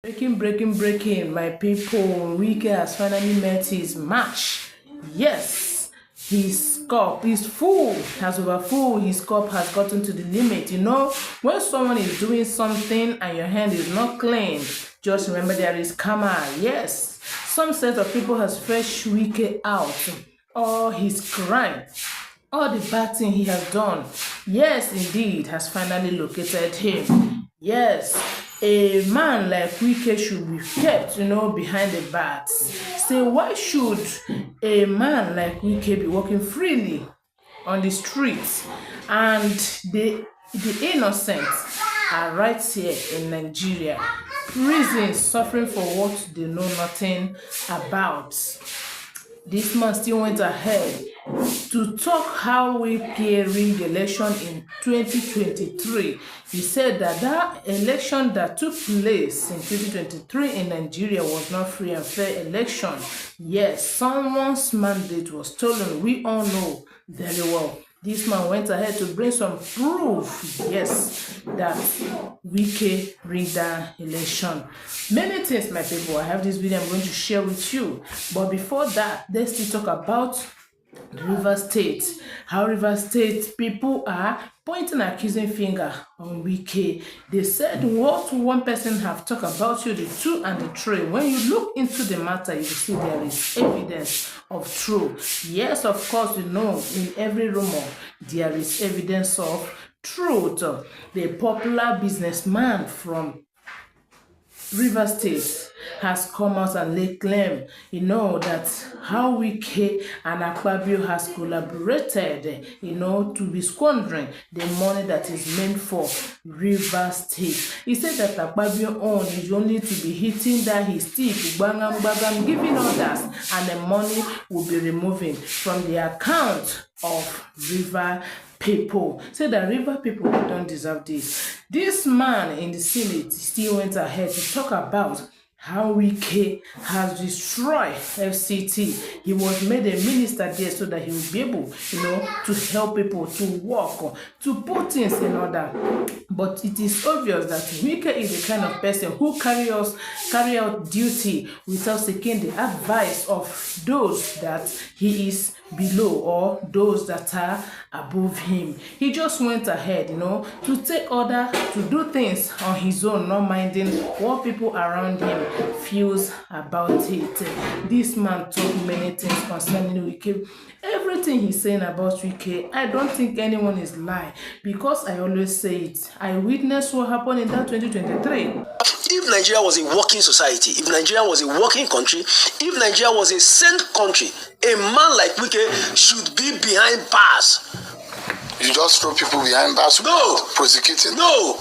Breaking, my people. Wike has finally met his match. Yes, his cup is full, has overfull. His cup has gotten to the limit. You know, when someone is doing something and your hand is not clean, just remember there is karma. Yes, some set of people has fetched Wike out. All his crime, all the bad thing he has done, yes, indeed, has finally located him. Yes, a man like Wike should be kept, behind the bars. Say, why should a man like Wike be walking freely on the streets and the innocent are right here in Nigeria, prison, suffering for what they know nothing about? This man still went ahead to talk how Wike rigged the election in 2023. He said that election that took place in 2023 in Nigeria was not free and fair election. Yes, someone's mandate was stolen. We all know very well. This man went ahead to bring some proof, yes, that Wike rigged the election. Many things, my people. I have this video I'm going to share with you. But before that, let's still talk about Rivers State. How Rivers State people are pointing accusing finger on Wike. They said what one person have talked about you, the two and the three. When you look into the matter, you see there is evidence of truth. Yes, of course, you know, in every rumor, there is evidence of truth. The popular businessman from Rivers State has come out and laid claim, that how Wike and Akpabio has collaborated, to be squandering the money that is meant for Rivers State. He said that Akpabio own is only to be hitting that his stick, bangam, giving orders, and the money will be removing from the account of River people. Say that River people don't deserve this. This man in the Senate still went ahead to talk about how Wike has destroyed FCT. He was made a minister there so that he would be able, to help people to work, to put things in order. But it is obvious that Wike is the kind of person who carry out duty without seeking the advice of those that he is below or those that are above him. He just went ahead, to take order, to do things on his own, not minding what people around him feels about it. This man told many things concerning Wike. Everything he's saying about Wike, I don't think anyone is lying, because I always say it. I witnessed what happened in that 2023. If Nigeria was a working society, if Nigeria was a working country, if Nigeria was a sane country, a man like Wike should be behind bars. You just throw people behind bars? No. Prosecuting? No.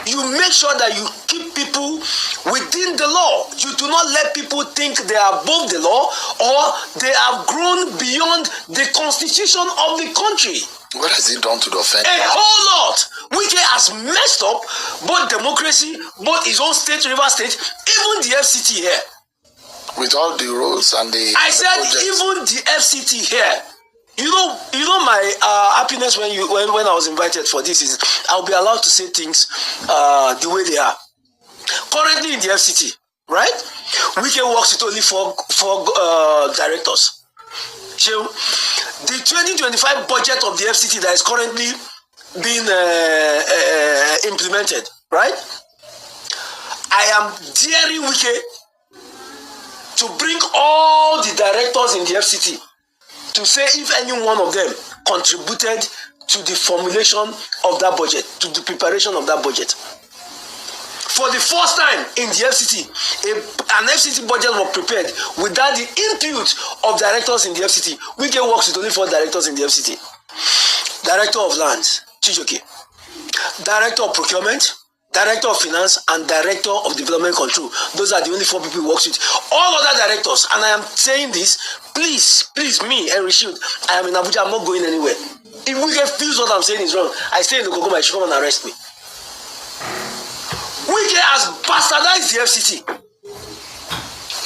You make sure that you keep people within the law. You do not let people think they are above the law or they have grown beyond the constitution of the country. What has he done to the offense? A whole lot. Wike has messed up both democracy, both his own state, Rivers State, even the FCT here. With all the rules and the I said projects. Even the FCT here. You know my happiness when I was invited for this is I'll be allowed to say things the way they are. Currently in the FCT, right? Wike works with only four directors. So the 2025 budget of the FCT that is currently being implemented, right? I am daring Wike to bring all the directors in the FCT to say if any one of them contributed to the formulation of that budget, to the preparation of that budget. For the first time in the FCT, an FCT budget was prepared without the input of directors in the FCT. Wike works with only 4 directors in the FCT. Director of Lands, Chijoke. Director of Procurement, Director of Finance, and Director of Development Control. Those are the only 4 people he works with. All other directors, and I am saying this, please, me, Henry Shield, I am in Abuja, I'm not going anywhere. If Wike feels what I'm saying is wrong, I stay in the Kokoma, he should come and arrest me. Wike has bastardized the FCT.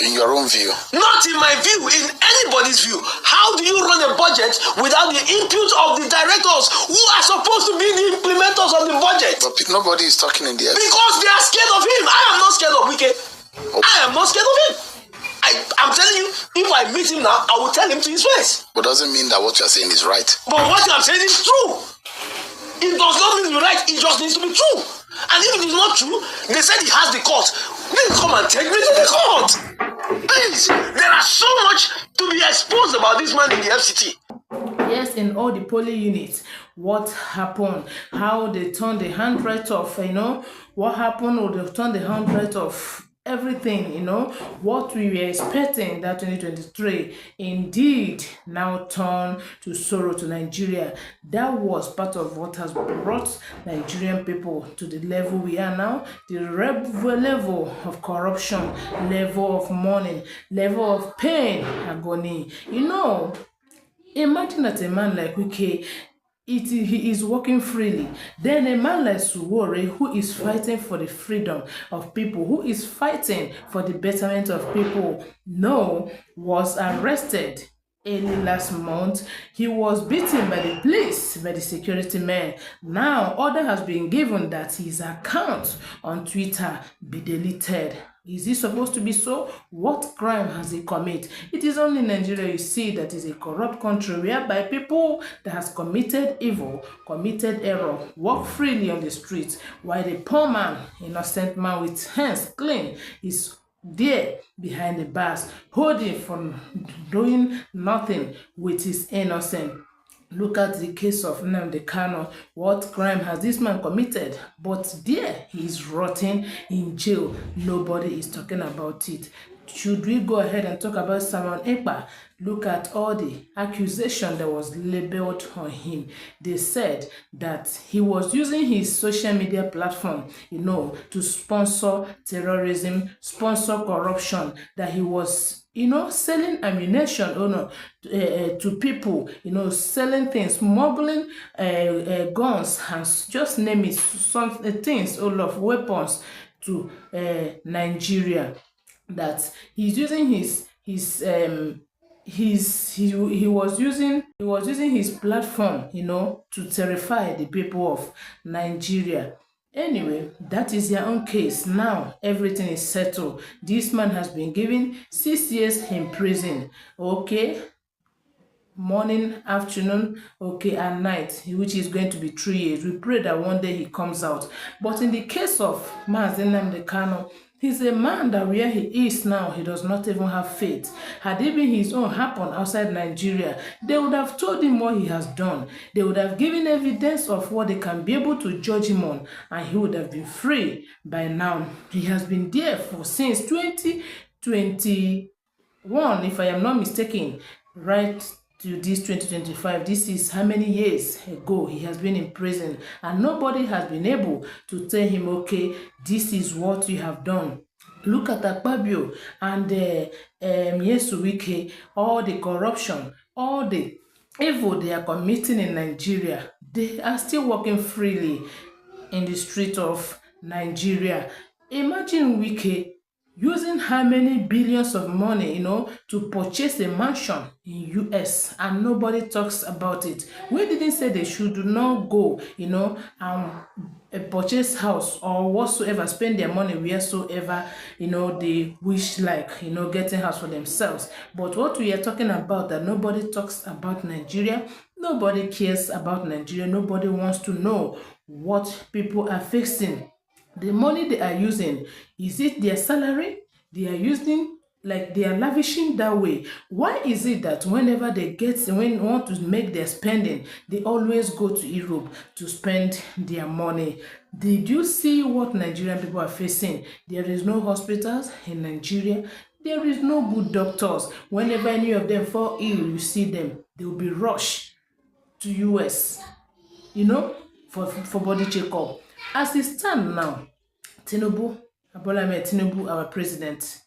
In your own view? Not in my view, in anybody's view. How do you run a budget without the input of the directors who are supposed to be the implementers of the budget? But nobody is talking in the FCT. Because they are scared of him. I am not scared of Wike. If I meet him now, I will tell him to his face. But doesn't mean that what you're saying is right. But what I'm saying is true. It does not mean to be right, it just needs to be true. And if it is not true, they said he has the court. Please come and take me to the court. Please, there are so much to be exposed about this man in the FCT. Yes, in all the polling units, what happened, how they turned the handwriting of, what happened, or they turned the handwriting of everything, what we were expecting that 2023 indeed now turned to sorrow to Nigeria. That was part of what has brought Nigerian people to the level we are now, the level of corruption, level of mourning, level of pain, agony. Imagine that a man like Wike, he is walking freely. Then a man like Suwore, who is fighting for the freedom of people, who is fighting for the betterment of people, was arrested early last month. He was beaten by the police, by the security men. Now, order has been given that his account on Twitter be deleted. Is it supposed to be so? What crime has he committed? It is only in Nigeria you see that is a corrupt country whereby people that has committed evil, committed error, walk freely on the streets, while the poor man, innocent man with hands clean, is there behind the bars, holding from doing nothing with his innocence. Look at the case of Nnamdi Kanu. What crime has this man committed? But there he is rotting in jail. Nobody is talking about it. Should we go ahead and talk about Simon Ekpa? Look at all the accusation that was labeled on him. They said that he was using his social media platform, to sponsor terrorism, sponsor corruption, that he was selling ammunition to people, selling things, smuggling guns, and just name it, some things, all of weapons to Nigeria. That he's using he was using his platform, to terrify the people of Nigeria. Anyway, that is their own case. Now everything is settled. This man has been given 6 years in prison. Okay, morning, afternoon, and night, which is going to be 3 years. We pray that one day he comes out. But in the case of Nnamdi Kanu, he's a man that where he is now, he does not even have faith. Had even his own happened outside Nigeria, they would have told him what he has done. They would have given evidence of what they can be able to judge him on, and he would have been free by now. He has been there since 2021, if I am not mistaken, right to this 2025. This is how many years ago he has been in prison, and nobody has been able to tell him, okay, this is what you have done. Look at Akpabio and Wike, all the corruption, all the evil they are committing in Nigeria. They are still walking freely in the street of Nigeria. Imagine Wike using how many billions of money, to purchase a mansion in US, and nobody talks about it. We didn't say they should not go, and purchase house or whatsoever, spend their money wheresoever, they wish, like, getting house for themselves. But what we are talking about, that nobody talks about Nigeria, nobody cares about Nigeria, nobody wants to know what people are facing. The money they are using, is it their salary? They are using, like, they are lavishing that way. Why is it that whenever they want to make their spending, they always go to Europe to spend their money? Did you see what Nigerian people are facing? There is no hospitals in Nigeria. There is no good doctors. Whenever any of them fall ill, you see them, they will be rushed to US, for body checkup. As it stands now, Bola Ahmed Tinubu, our president,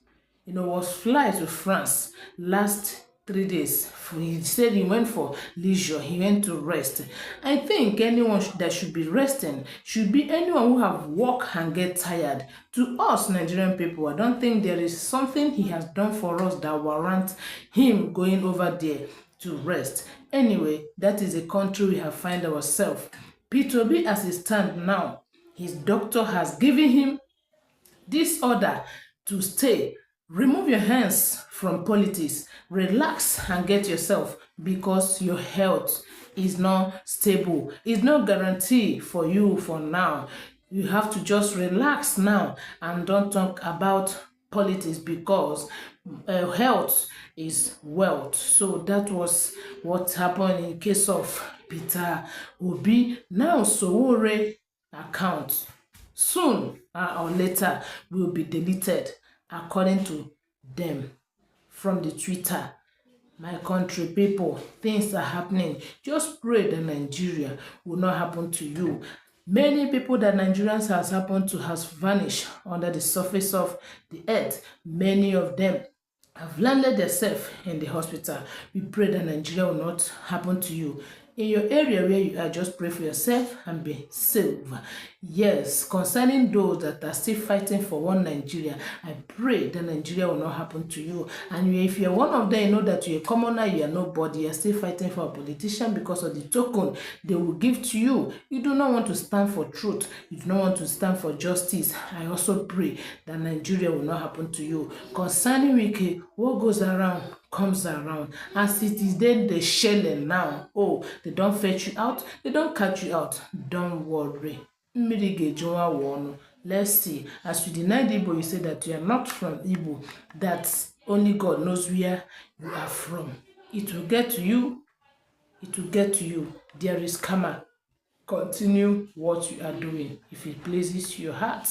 was fly to France last 3 days. He said he went for leisure, he went to rest. I think anyone that should be resting should be anyone who have worked and get tired. To us Nigerian people, I don't think there is something he has done for us that warrant him going over there to rest. Anyway, that is a country we have found ourselves. P2B, as it stands now, his doctor has given him this order to stay Remove your hands from politics. Relax and get yourself, because your health is not stable. It's no guarantee for you for now. You have to just relax now and don't talk about politics, because health is wealth. So that was what happened in case of Peter Obi. Now Sowore account soon or later will be deleted according to them from the Twitter. My country people, things are happening. Just pray that Nigeria will not happen to you. Many people that Nigerians has happened to has vanished under the surface of the earth. Many of them have landed themselves in the hospital. We pray that Nigeria will not happen to you. In your area where you are, just pray for yourself and be safe. Yes, concerning those that are still fighting for one Nigeria, I pray that Nigeria will not happen to you. And if you're one of them, you know that you're a commoner, you are nobody, you're still fighting for a politician because of the token they will give to you. You do not want to stand for truth. You do not want to stand for justice. I also pray that Nigeria will not happen to you. Concerning Wike, what goes around comes around. As it is then the shelling now. Oh, they don't fetch you out, they don't catch you out. Don't worry. Let's see. As you deny the Igbo, you say that you are not from Igbo, that only God knows where you are from. It will get to you. It will get to you. There is karma. Continue what you are doing if it pleases your heart.